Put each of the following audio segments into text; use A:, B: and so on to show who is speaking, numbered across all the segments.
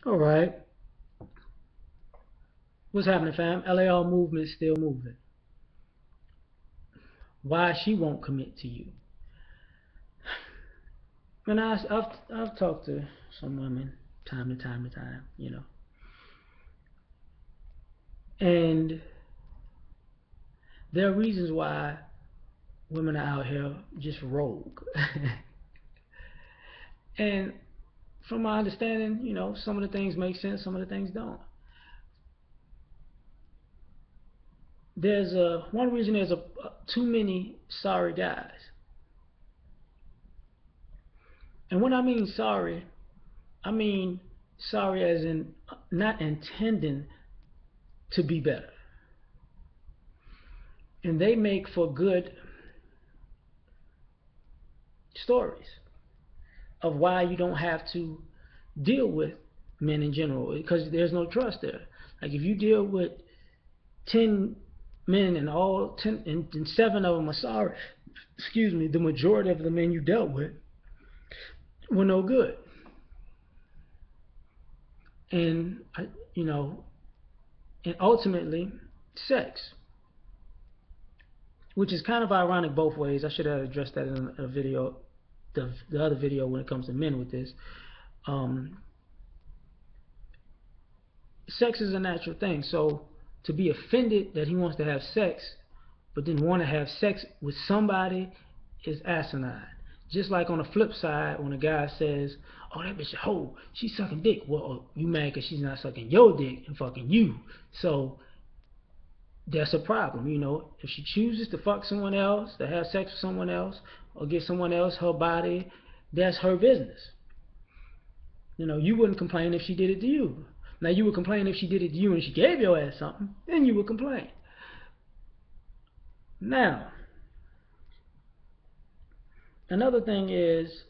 A: All right. What's happening, fam? L.A.R movement still moving. Why she won't commit to you? And I've talked to some women time to time to time, and there are reasons why women are out here just rogue. And from my understanding, some of the things make sense, some of the things don't. There's a one reason there's a too many sorry guys, and when I mean sorry, I mean sorry as in not intending to be better. And they make for good stories of why you don't have to deal with men in general because there's no trust there. Like if you deal with 10 men and all 10 and 7 of them are sorry, excuse me, the majority of the men you dealt with were no good. And you know, and ultimately sex, which is kind of ironic both ways. I should have addressed that in a video, the other video when it comes to men with this. Um, Sex is a natural thing. So to be offended that he wants to have sex, but didn't want to have sex with somebody is asinine. Just like on the flip side, when a guy says, "Oh, that bitch a hoe, she's sucking dick," well, you mad because she's not sucking your dick and fucking you. So that's a problem. If she chooses to fuck someone else, to have sex with someone else, or give someone else her body, that's her business. You wouldn't complain if she did it to you. Now you would complain if she did it to you and she gave your ass something, then you would complain. Now, another thing is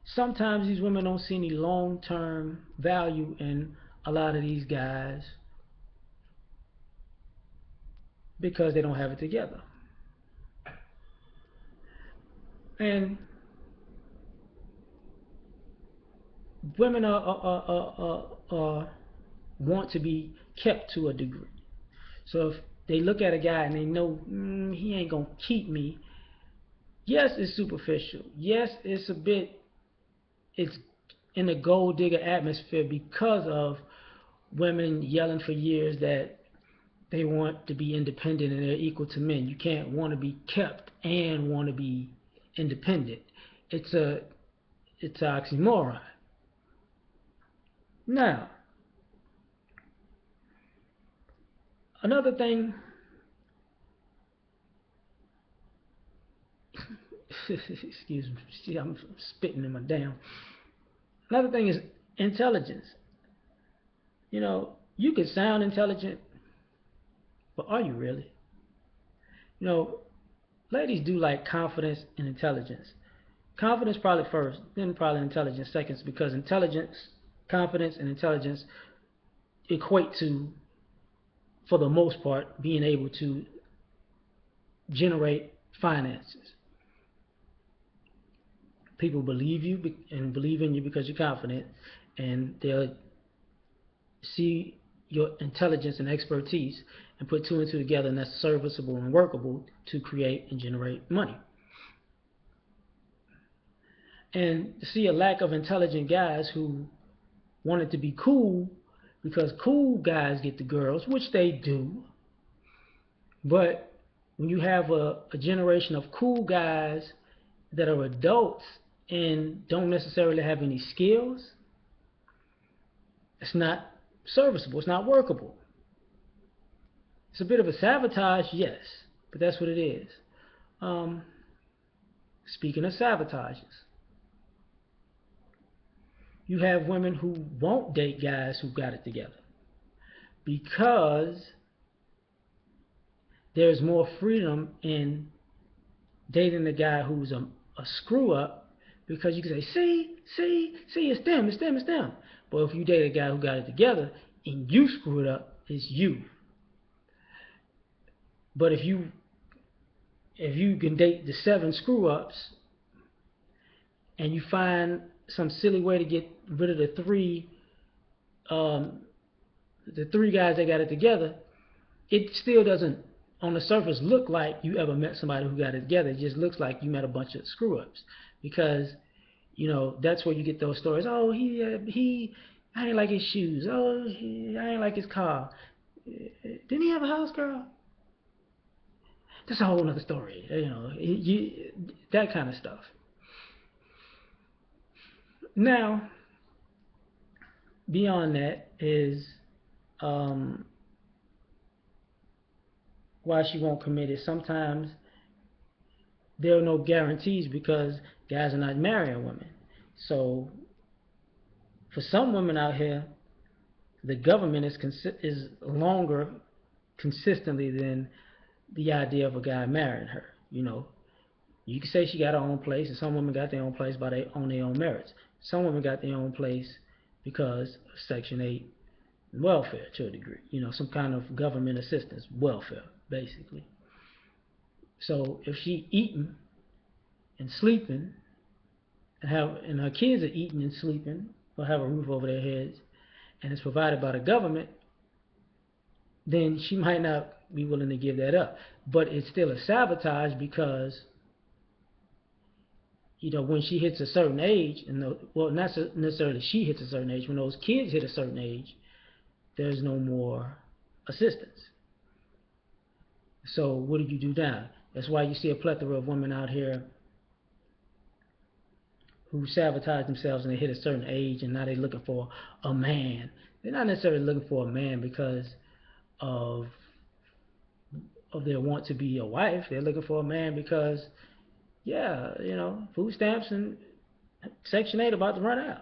A: sometimes these women don't see any long-term value in a lot of these guys because they don't have it together. And women want to be kept to a degree. So if they look at a guy and they know he ain't gonna keep me, yes, it's superficial. Yes, it's in a gold digger atmosphere because of women yelling for years that they want to be independent and they're equal to men. You can't want to be kept and want to be independent. It's a it's an oxymoron. Now, another thing, excuse me, see, I'm spitting in my damn. Another thing is intelligence. You can sound intelligent, but are you really? You know, Ladies do like confidence and intelligence. Confidence probably first, then probably intelligence seconds, because intelligence, confidence, and intelligence equate to, for the most part, being able to generate finances. People believe you and believe in you because you're confident, and they'll see your intelligence and expertise and put two and two together, and that's serviceable and workable to create and generate money. And to see a lack of intelligent guys who wanted to be cool because cool guys get the girls, which they do. But when you have a generation of cool guys that are adults and don't necessarily have any skills, it's not serviceable, it's not workable. It's a bit of a sabotage, yes, but that's what it is. Um, Speaking of sabotages, you have women who won't date guys who got it together because there's more freedom in dating a guy who's a screw up because you can say, see, it's them, it's them, it's them. But if you date a guy who got it together and you screw it up, it's you. But if you can date the 7 screw ups and you find some silly way to get rid of um, the three guys that got it together, it still doesn't on the surface look like you ever met somebody who got it together. It just looks like you met a bunch of screw ups, because that's where you get those stories. Oh, I ain't like his shoes. Oh, I ain't like his car. Didn't he have a house, girl? That's a whole other story. That kind of stuff. Now, beyond that is um, why she won't commit is sometimes there are no guarantees because guys are not marrying women. So for some women out here, the government is longer consistently than the idea of a guy marrying her. You can say she got her own place, and some women got their own place on their own merits. Some women got their own place because of Section 8 welfare to a degree. Some kind of government assistance, welfare, basically. So if she eating and sleeping, and her kids are eating and sleeping, or have a roof over their heads, and it's provided by the government, then she might not be willing to give that up. But it's still a sabotage because when she hits a certain age, well, not necessarily she hits a certain age, when those kids hit a certain age, there's no more assistance. So what do you do now? That's why you see a plethora of women out here who sabotage themselves and they hit a certain age, and now they're looking for a man. They're not necessarily looking for a man because of their want to be a wife. They're looking for a man because, yeah, food stamps and Section 8 about to run out.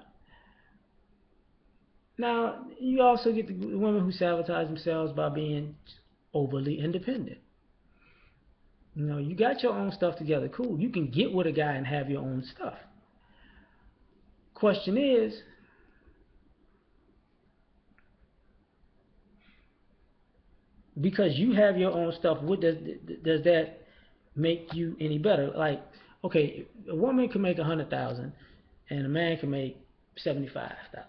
A: Now, you also get the women who sabotage themselves by being overly independent. You got your own stuff together. Cool. You can get with a guy and have your own stuff. Question is, because you have your own stuff, what does that make you any better? Like, okay, a woman can make 100,000 and a man can make 75,000.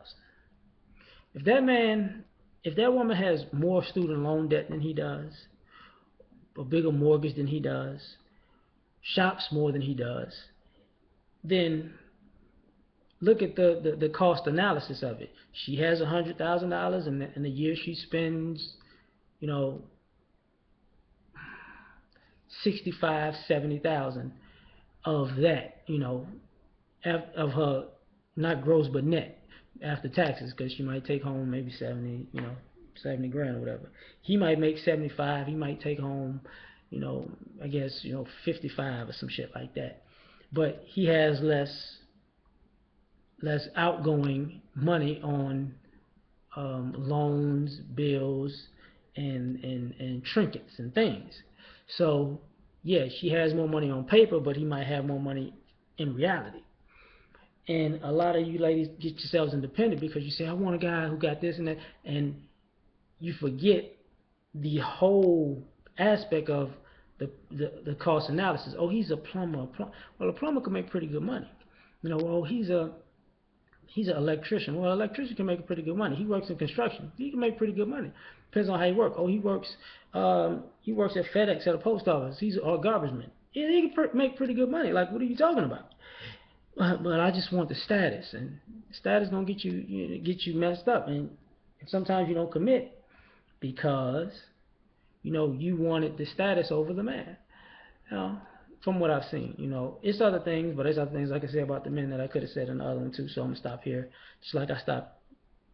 A: If that woman has more student loan debt than he does, a bigger mortgage than he does, shops more than he does, then look at the cost analysis of it. She has $100,000, and in a year she spends, 65, 70,000 of that, of her, not gross but net after taxes, because she might take home maybe 70 grand or whatever. He might make 75. He might take home, I guess 55 or some shit like that. But he has less outgoing money on loans, bills, and trinkets and things. So yeah, she has more money on paper, but he might have more money in reality. And a lot of you ladies get yourselves independent because you say, I want a guy who got this and that, and you forget the whole aspect of the cost analysis. Oh, he's a plumber. Well, a plumber can make pretty good money. He's an electrician. Well, an electrician can make pretty good money. He works in construction. He can make pretty good money. Depends on how he works. Oh, he works at FedEx at a post office. He's a garbage man. Yeah, he can make pretty good money. Like, what are you talking about? But I just want the status, and status gonna get you messed up, and sometimes you don't commit because you wanted the status over the man. From what I've seen, it's other things, but there's other things I can say about the men that I could have said in the other one too. So I'm gonna stop here, just like I stopped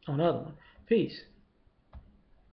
A: on the other one. Peace.